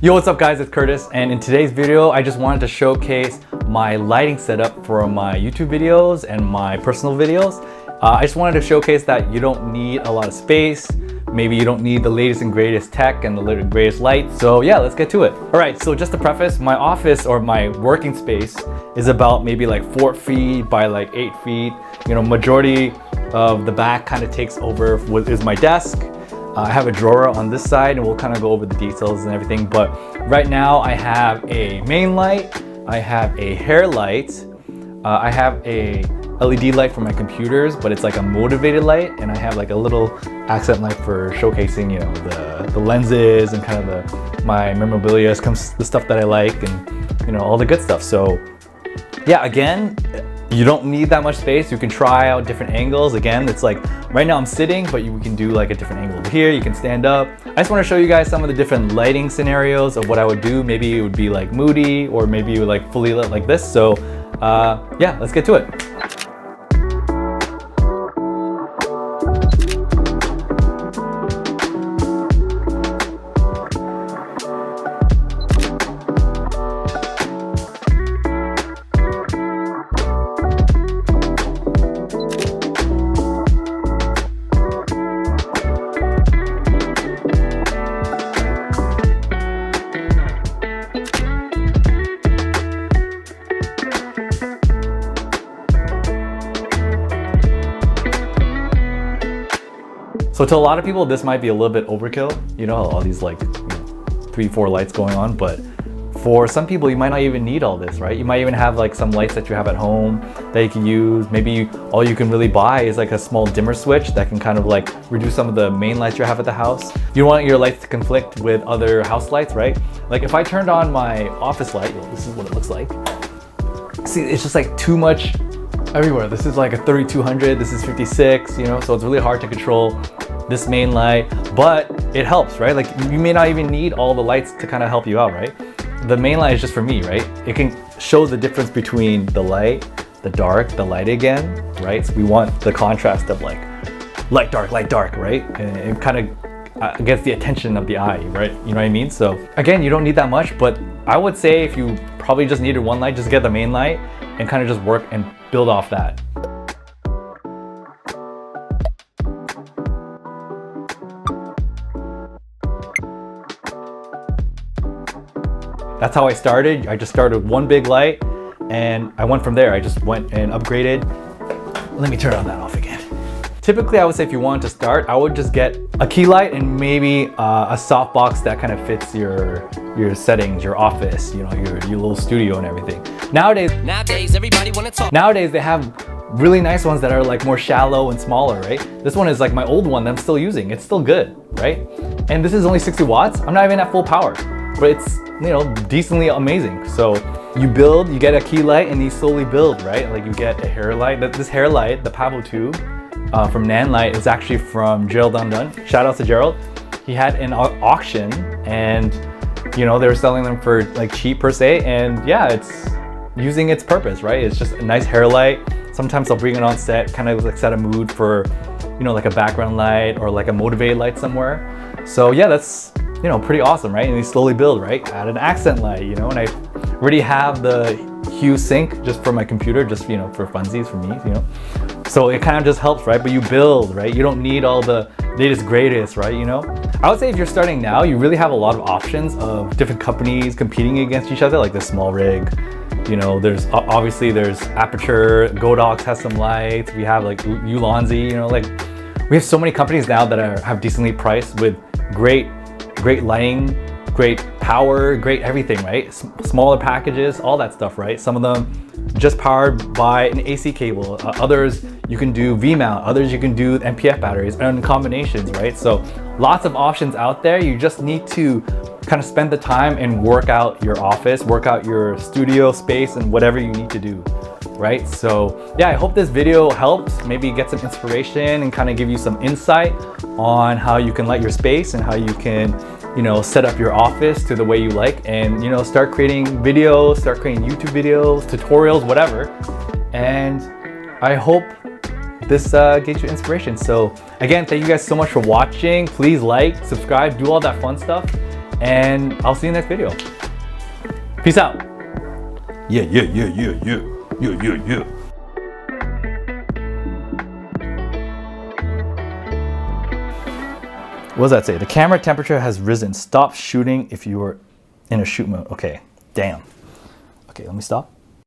Yo, what's up guys, it's Curtis, and in today's video I just wanted to showcase my lighting setup for my YouTube videos and my personal videos. I just wanted to showcase that you don't need a lot of space. Maybe you don't need the latest and greatest tech and the latest and greatest lights. So yeah, let's get to it. All right, so just to preface, my office or my working space is about maybe like 4 feet by like 8 feet. You know, majority of the back kind of takes over is my desk. I have a drawer on this side and we'll kind of go over the details and everything. But right now I have a main light, I have a hair light, I have a LED light for my computers, but it's like a motivated light, and I have like a little accent light for showcasing, you know, the lenses and kind of my memorabilia, the stuff that I like, and you know, all the good stuff. So yeah, again, you don't need that much space. You can try out different angles. Again, it's like right now I'm sitting, but you can do like a different angle over here. You can stand up. I just want to show you guys some of the different lighting scenarios of what I would do. Maybe it would be like moody, or maybe you would like fully lit like this. So yeah, let's get to it. So to a lot of people, this might be a little bit overkill, you know, all these like 3-4 lights going on, but for some people, you might not even need all this, right? You might even have like some lights that you have at home that you can use. Maybe all you can really buy is like a small dimmer switch that can kind of like reduce some of the main lights you have at the house. You don't want your lights to conflict with other house lights, right? Like if I turned on my office light, well, this is what it looks like. See, it's just like too much everywhere. This is like a 3200, this is 56, you know, so it's really hard to control this main light, but it helps, right? Like you may not even need all the lights to kind of help you out, right? The main light is just for me, right? It can show the difference between the light, the dark, the light again, right? So we want the contrast of like light, dark, right? And it kind of gets the attention of the eye, right? You know what I mean? So again, you don't need that much, but I would say if you probably just needed one light, just get the main light and kind of just work and build off that. That's how I started. I just started with one big light and I went from there. I just went and upgraded. Let me turn on that off again. Typically, I would say if you wanted to start, I would just get a key light and maybe a softbox that kind of fits your settings, your office, you know, your little studio and everything. Nowadays everybody want to talk. Nowadays they have really nice ones that are like more shallow and smaller, right? This one is like my old one that I'm still using. It's still good, right? And this is only 60 watts. I'm not even at full power, but it's, you know, decently amazing. So you build, you get a key light and you slowly build, right? Like you get a hair light. This hair light, the Pavo tube from Nanlite, is actually from Gerald Undone. Shout out to Gerald. He had an auction and, you know, they were selling them for like cheap per se. And yeah, it's using its purpose, right? It's just a nice hair light. Sometimes I'll bring it on set, kind of like set a mood for, you know, like a background light or like a motivated light somewhere. So yeah, that's, you know, pretty awesome, right? And you slowly build, right? Add an accent light, you know, and I already have the hue sync just for my computer, just, you know, for funsies for me, you know. So it kind of just helps, right? But you build, right? You don't need all the latest greatest, right? You know, I would say if you're starting now, you really have a lot of options of different companies competing against each other, like the small rig. You know, there's obviously there's Aperture, Godox has some lights. We have like Ulanzi, you know, like we have so many companies now that have decently priced with great lighting, great power, great everything, right? Smaller packages, all that stuff, right? Some of them just powered by an AC cable. Others you can do V-mount, others you can do NPF batteries and combinations, right? So lots of options out there. You just need to kind of spend the time and work out your office, work out your studio space and whatever you need to do, right? So yeah, I hope this video helps, maybe get some inspiration and kind of give you some insight on how you can light your space and how you can, you know, set up your office to the way you like, and, you know, start creating videos, start creating YouTube videos, tutorials, whatever. And I hope this gave you inspiration. So again, thank you guys so much for watching. Please like, subscribe, do all that fun stuff. and I'll see you in the next video. Peace out. Yeah. What does that say? The camera temperature has risen. Stop shooting if you are in a shoot mode. Okay, damn. Okay, let me stop.